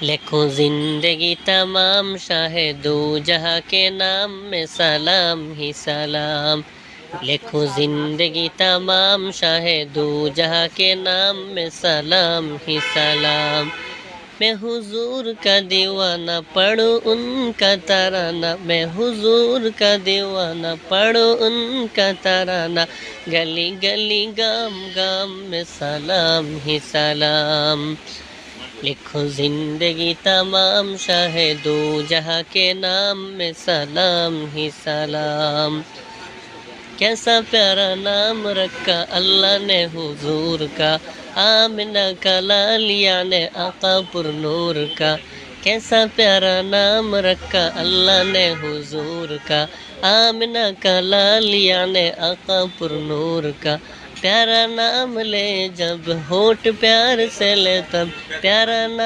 لکھوں زندگی تمام شاہ دو جہاں کے نام میں سلام ہی سلام، لکھوں زندگی تمام شاہ دو جہاں کے نام میں سلام ہی سلام۔ میں حضور کا دیوانہ پڑھوں ان کا ترانہ، میں حضور کا دیوانہ پڑھوں ان کا ترانہ، گلی گلی گام گام میں سلام ہی سلام۔ لکھو زندگی تمام شاہ دو جہاں کے نام میں سلام ہی سلام۔ کیسا پیارا نام رکھا اللہ نے حضور کا، آمنہ کا لال یعنی آقا پر نور کا۔ کیسا پیارا نام رکھا اللہ نے حضور کا، آمنہ کا لال یعنی آقا پر نور کا۔ پیارا نام لے جب ہونٹ پیار سے لے تب پیارا نام